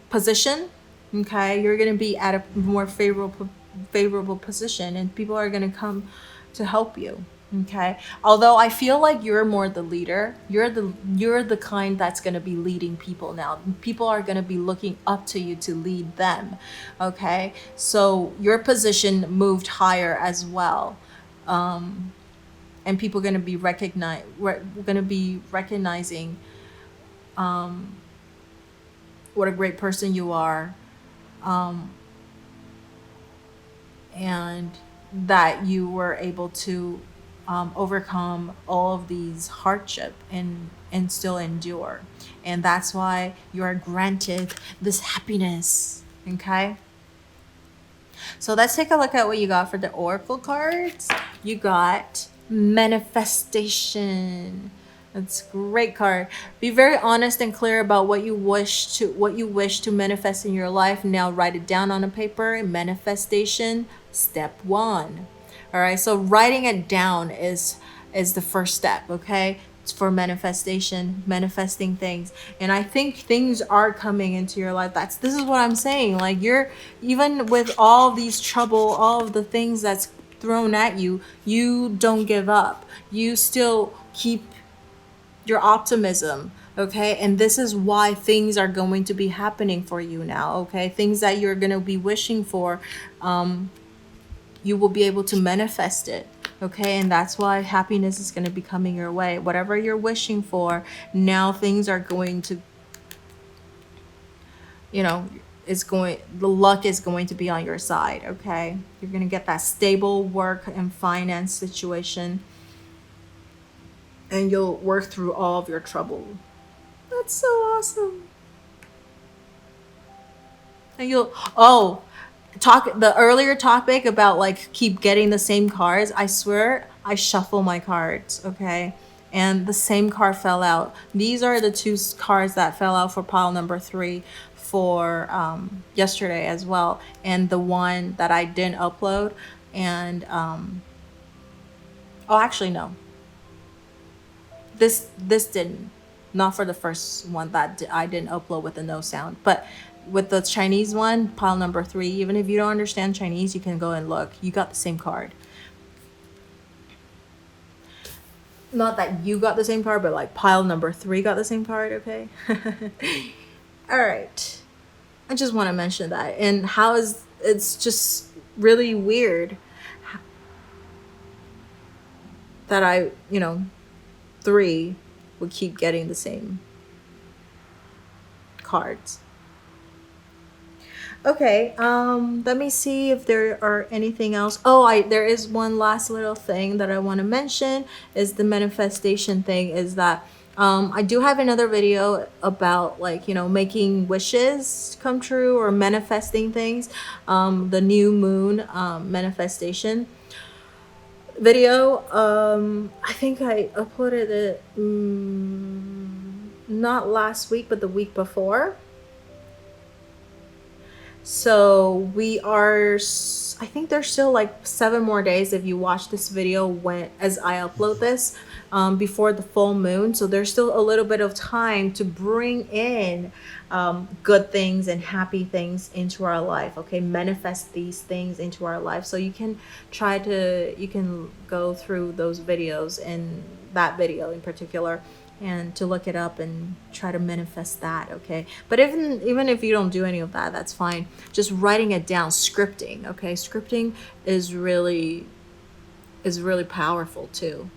position. Okay, you're gonna be at a more favorable position, and people are gonna come to help you. Okay, although I feel like you're more the leader, you're the kind that's going to be leading people now. People are going to be looking up to you to lead them. Okay, so your position moved higher as well, and people are going to be recognizing what a great person you are, and that you were able to overcome all of these hardship and still endure. And that's why you are granted this happiness. Okay, so let's take a look at what you got for the oracle cards. You got manifestation. That's a great card. Be very honest and clear about what you wish to manifest in your life. Now write it down on a paper. Manifestation, step 1. All right, so writing it down is the first step. Okay, it's for manifestation, manifesting things. And I think things are coming into your life. This is what I'm saying. Like, you're, even with all these trouble, all of the things that's thrown at you, you don't give up. You still keep your optimism. Okay, and this is why things are going to be happening for you now. Okay, things that you're going to be wishing for, you will be able to manifest it. Okay, and that's why happiness is going to be coming your way. Whatever you're wishing for, now things are going to, the luck is going to be on your side. Okay, you're going to get that stable work and finance situation, and you'll work through all of your trouble. That's so awesome. And the earlier topic about like keep getting the same cards, I swear I shuffle my cards. Okay, and the same card fell out. These are the 2 cards that fell out for pile number 3 for yesterday as well, and the one that I didn't upload. And actually no, this didn't, not for the first one that I didn't upload with the no sound, but with the Chinese one, pile number 3, even if you don't understand Chinese, you can go and look. You got the same card. Not that you got the same card, but like pile number 3 got the same card. Okay. All right. I just want to mention that. And it's just really weird that 3 would keep getting the same cards. Okay, let me see if there are anything else. Oh, there is one last little thing that I want to mention is the manifestation thing is that I do have another video about like, you know, making wishes come true or manifesting things. The new moon manifestation video. I think I uploaded it not last week, but the week before. So we are, I think there's still like 7 more days if you watch this video when as I upload this before the full moon. So there's still a little bit of time to bring in good things and happy things into our life. Okay, manifest these things into our life. So you can you can go through those videos and that video in particular and to look it up and try to manifest that. Okay, but even if you don't do any of that, that's fine. Just writing it down, scripting. Okay, scripting is really powerful too.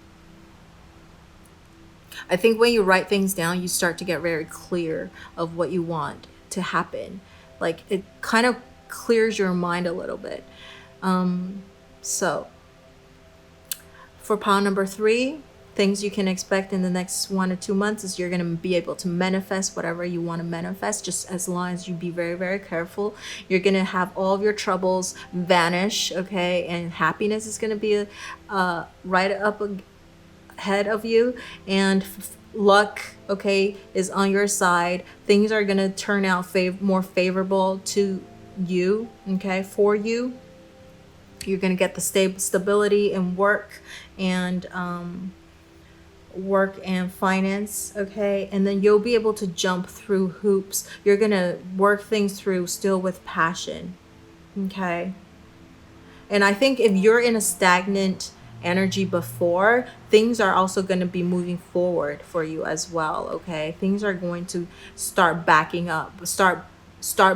I think when you write things down, you start to get very clear of what you want to happen. Like it kind of clears your mind a little bit. So for pile number 3, things you can expect in the next 1 or 2 months is you're going to be able to manifest whatever you want to manifest, just as long as you be very, very careful. You're going to have all of your troubles vanish, okay? And happiness is going to be right up ahead of you, and luck, okay, is on your side. Things are going to turn out more favorable to you, okay, for you. You're going to get the stability in work and finance, okay, and then you'll be able to jump through hoops. You're gonna work things through still with passion, okay. And I think if you're in a stagnant energy before, things are also going to be moving forward for you as well, okay. Things are going to start backing up, start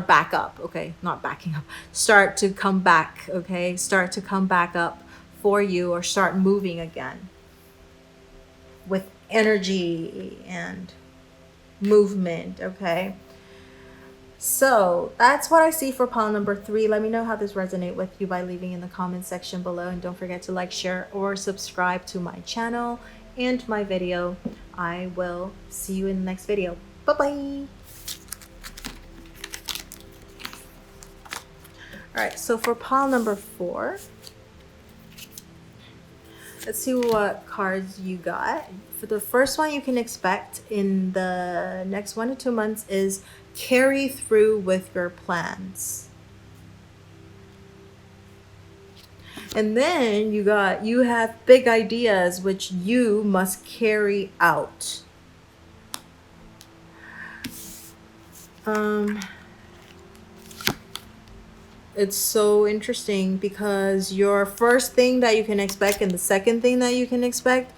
back up, okay, not backing up, start to come back, okay, start to come back up for you, or start moving again with energy and movement, okay. So that's what I see for pile number 3. Let me know how this resonates with you by leaving in the comment section below, and don't forget to like, share, or subscribe to my channel and my video. I will see you in the next video. Bye bye. All right, so for pile number 4, let's see what cards you got. For the first one you can expect in the next 1 to 2 months is carry through with your plans. And then you have big ideas which you must carry out. It's so interesting because your first thing that you can expect and the second thing that you can expect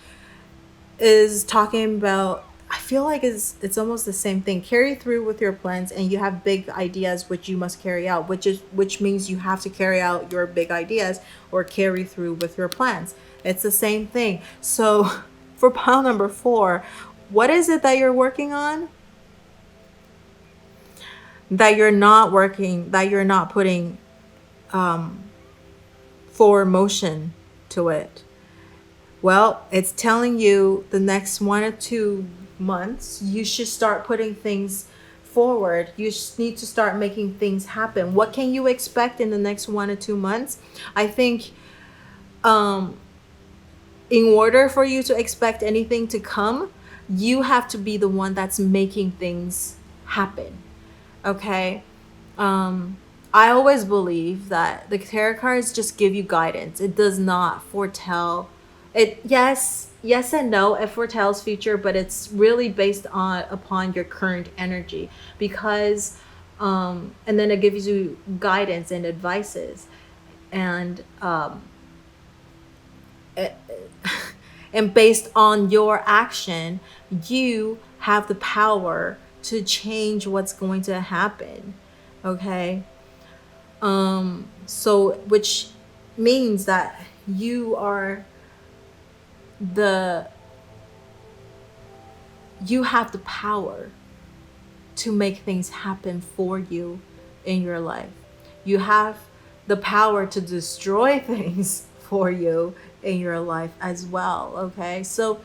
is talking about, I feel like it's almost the same thing. Carry through with your plans, and you have big ideas which you must carry out, which means you have to carry out your big ideas or carry through with your plans. It's the same thing. So for pile number 4, what is it that you're working on that you're not putting forward motion to it? Well, it's telling you the next 1 or 2 months, you should start putting things forward. You need to start making things happen. What can you expect in the next 1 or 2 months? I think in order for you to expect anything to come, you have to be the one that's making things happen, okay? I always believe that the tarot cards just give you guidance. It does not foretell. Yes and no, it foretells future, but it's really based upon your current energy, because and then it gives you guidance and advices, and and based on your action, you have the power to change what's going to happen, okay. So which means that you have the power to make things happen for you in your life. you have the power to destroy things for you in your life as well. Okay, so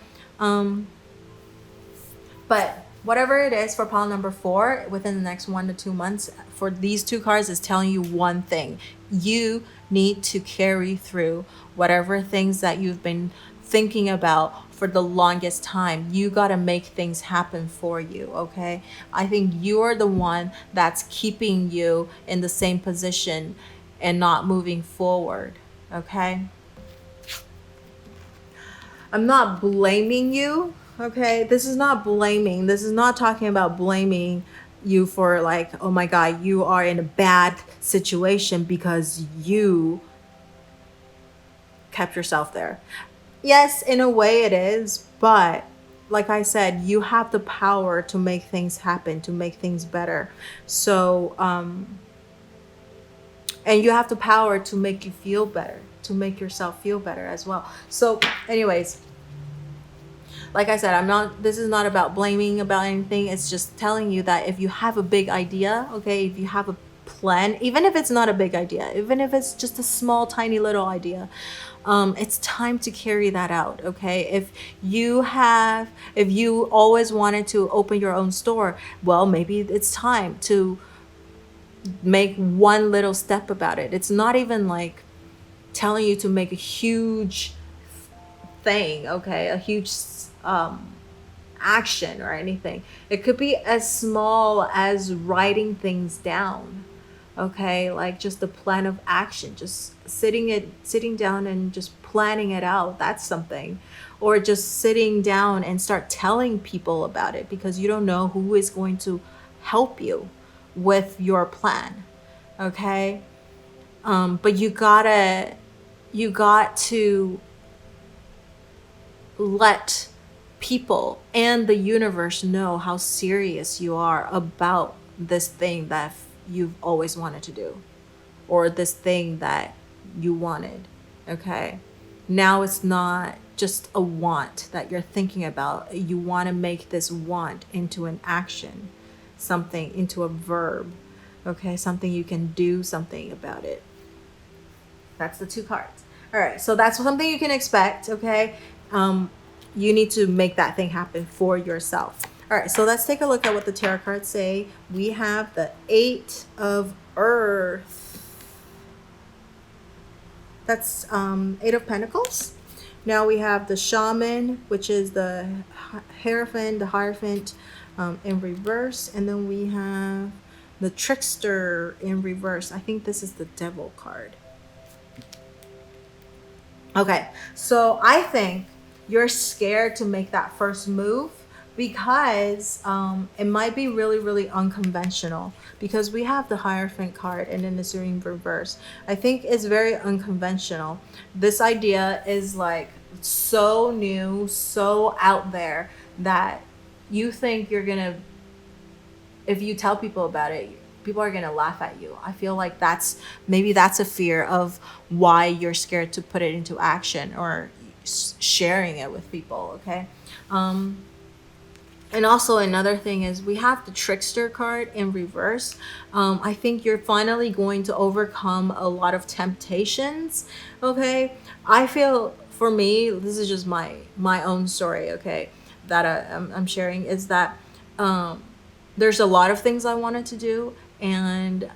but whatever it is for pile number 4, within the next 1 to 2 months, for these 2 cards is telling you one thing: you need to carry through whatever things that you've been thinking about for the longest time. You got to make things happen for you. Okay, I think you're the one that's keeping you in the same position and not moving forward. Okay, I'm not blaming you. Okay, this is not blaming. This is not talking about blaming you for like, oh my God, you are in a bad situation because you kept yourself there. Yes, in a way it is, but like I said, you have the power to make things happen, to make things better. So, and you have the power to make you feel better, to make yourself feel better as well. So anyways, like I said, this is not about blaming about anything. It's just telling you that if you have a big idea, okay, if you have a plan, even if it's not a big idea, even if it's just a small, tiny little idea, it's time to carry that out. Okay, if you always wanted to open your own store, well, maybe it's time to make one little step about it. It's not even like telling you to make a huge thing, okay, a huge action or anything. It could be as small as writing things down. Okay, like just a plan of action, just sitting down and just planning it out. That's something. Or just sitting down and start telling people about it, because you don't know who is going to help you with your plan. Okay, but you got to let people and the universe know how serious you are about this thing that you've always wanted to do, or this thing that you wanted. Okay, now it's not just a want that you're thinking about. You want to make this want into an action, something into a verb. Okay, something you can do something about it. That's the 2 cards. All right, so that's something you can expect. Okay, you need to make that thing happen for yourself. All right, so let's take a look at what the tarot cards say. We have the 8 of Earth. That's 8 of Pentacles. Now we have the Shaman, which is the Hierophant, in reverse. And then we have the Trickster in reverse. I think this is the Devil card. Okay, so I think you're scared to make that first move because it might be really, really unconventional, because we have the Hierophant card and then it's in reverse. I think it's very unconventional. This idea is like so new, so out there that you think you're gonna, if you tell people about it, people are gonna laugh at you. I feel like that's a fear of why you're scared to put it into action or sharing it with people. Okay, and also another thing is we have the Trickster card in reverse. I think you're finally going to overcome a lot of temptations. Okay, I feel, for me, this is just my own story, okay, that I'm sharing, is that there's a lot of things I wanted to do, and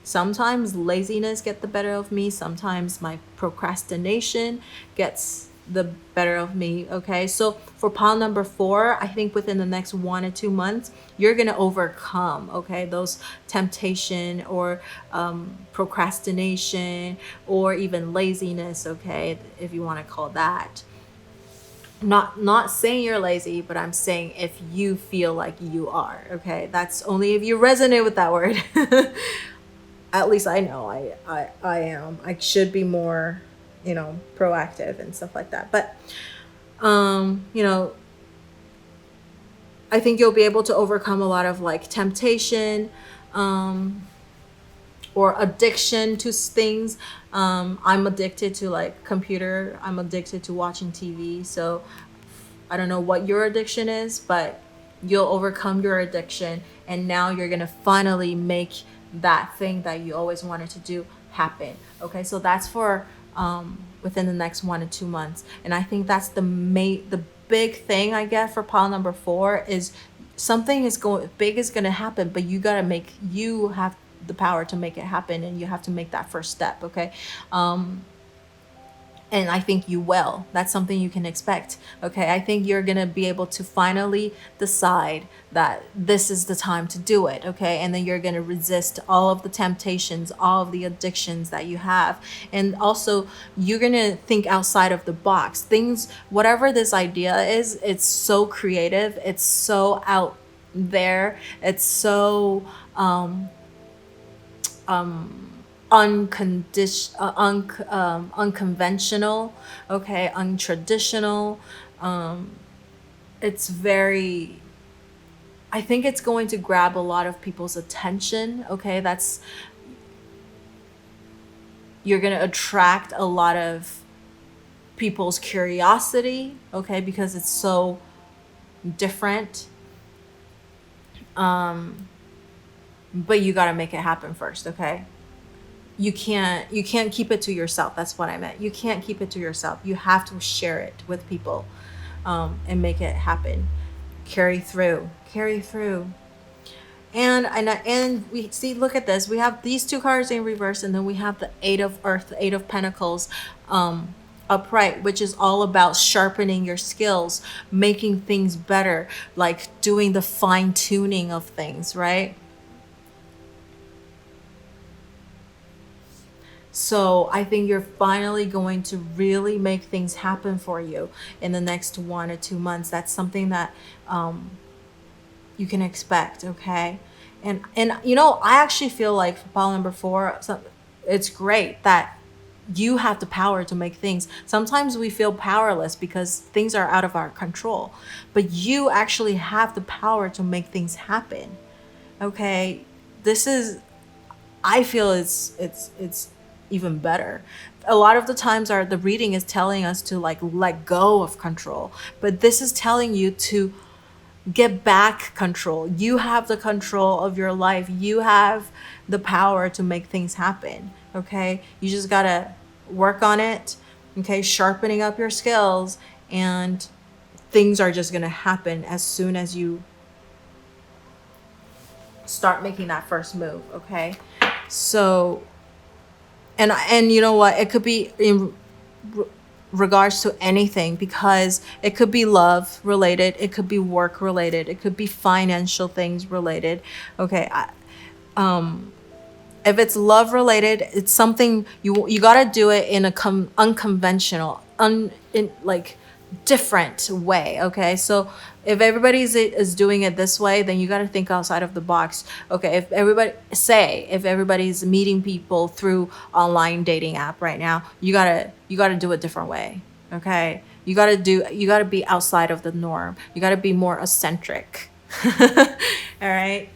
sometimes laziness gets the better of me. Sometimes my procrastination gets the better of me. Okay, so for pile number 4, I think within the next 1 to 2 months, you're gonna overcome, okay, those temptation or procrastination or even laziness, okay, if you want to call that. Not saying you're lazy, but I'm saying if you feel like you are. Okay, that's only if you resonate with that word. At least I know I am. I should be more, proactive and stuff like that. But I think you'll be able to overcome a lot of like temptation or addiction to things. I'm addicted to like computer. I'm addicted to watching TV. So I don't know what your addiction is, but you'll overcome your addiction. And now you're going to finally make that thing that you always wanted to do happen. Okay, so that's for within the next 1 to 2 months. And I think that's the big thing I get for pile number 4 is something is going to happen, but you have the power to make it happen, and you have to make that first step. Okay, and I think you will. That's something you can expect. Okay, I think you're gonna be able to finally decide that this is the time to do it. Okay, and then you're gonna resist all of the temptations, all of the addictions that you have, and also you're gonna think outside of the box. Things, whatever this idea is, it's so creative, it's so out there, it's so unconventional, okay, untraditional. It's very, I think it's going to grab a lot of people's attention. Okay, you're going to attract a lot of people's curiosity, okay, because it's so different. But you got to make it happen first. Okay, you can't keep it to yourself. That's what I meant. You can't keep it to yourself. You have to share it with people, and make it happen. Carry through. And we see, look at this. We have these 2 cards in reverse, and then we have the 8 of Earth, the 8 of Pentacles, upright, which is all about sharpening your skills, making things better, like doing the fine tuning of things, right? So I think you're finally going to really make things happen for you in the next 1 or 2 months. That's something that you can expect, okay? And you know, I actually feel like for pile number 4, it's great that you have the power to make things. Sometimes we feel powerless because things are out of our control, but you actually have the power to make things happen, okay? This is, I feel it's even better. A lot of the times the reading is telling us to like let go of control, but this is telling you to get back control. You have the control of your life. You have the power to make things happen, okay? You just gotta work on it, okay? Sharpening up your skills, and things are just gonna happen as soon as you start making that first move, okay? So and you know what, it could be in regards to anything, because it could be love related, it could be work related, it could be financial things related, okay? If it's love related, it's something you got to do it in a unconventional, like different way, okay? So if everybody is doing it this way, then you got to think outside of the box. Okay, if everybody's meeting people through online dating app right now, you got to do it different way, okay? You got to be outside of the norm. You got to be more eccentric. All right?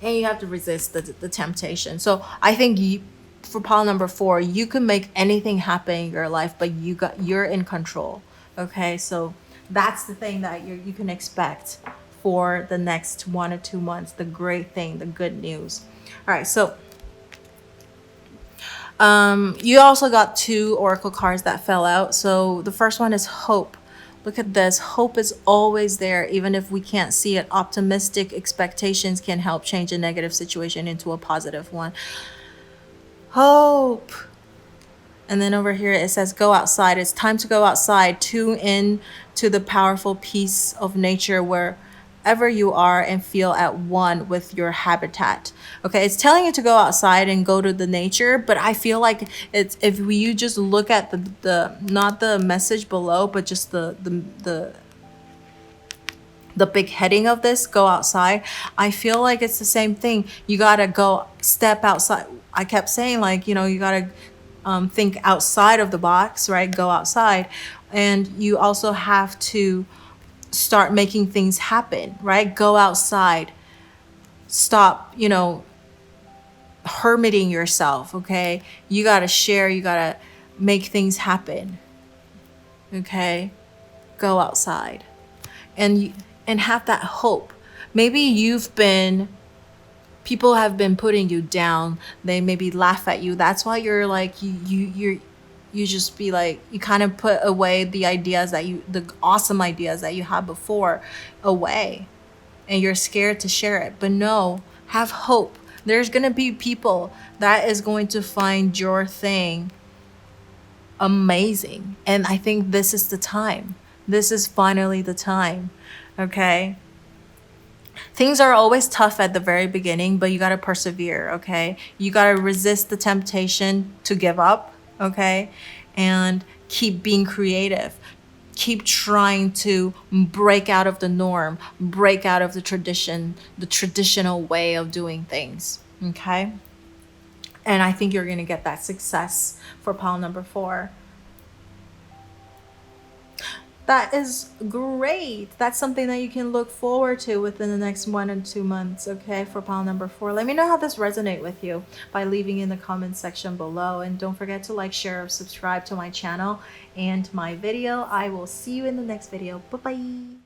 And you have to resist the temptation. So I think for pile number 4, you can make anything happen in your life, but you're in control. Okay, so that's the thing that you can expect for the next 1 or 2 months. The great thing, the good news. All right, so you also got 2 oracle cards that fell out. So the first one is hope. Look at this. Hope is always there, even if we can't see it. Optimistic expectations can help change a negative situation into a positive one. Hope. And then over here it says go outside. It's time to go outside. Tune in to the powerful peace of nature wherever you are, and feel at one with your habitat. Okay, it's telling you to go outside and go to the nature, but I feel like it's, if you just look at the not the message below, but just the big heading of this, go outside, I feel like it's the same thing. You gotta go step outside. I kept saying, like, you know, you gotta think outside of the box, right? Go outside. And you also have to start making things happen, right? Go outside. Stop, you know, hermiting yourself, okay? You gotta share, you gotta make things happen, okay? Go outside. And have that hope. Maybe you've been people have been putting you down. They maybe laugh at you. That's why you're like, you just be like, you kind of put away the ideas that the awesome ideas that you had before away, and you're scared to share it. But no, have hope. There's going to be people that is going to find your thing amazing. And I think this is the time. This is finally the time. Okay? Things are always tough at the very beginning, but you got to persevere. Okay? You got to resist the temptation to give up. Okay? And keep being creative. Keep trying to break out of the norm, break out of the tradition, the traditional way of doing things. Okay? And I think you're going to get that success for pile number 4. That is great. That's something that you can look forward to within the next 1 and 2 months, okay, for pile number 4. Let me know how this resonates with you by leaving in the comment section below. And don't forget to like, share, or subscribe to my channel and my video. I will see you in the next video. Bye-bye.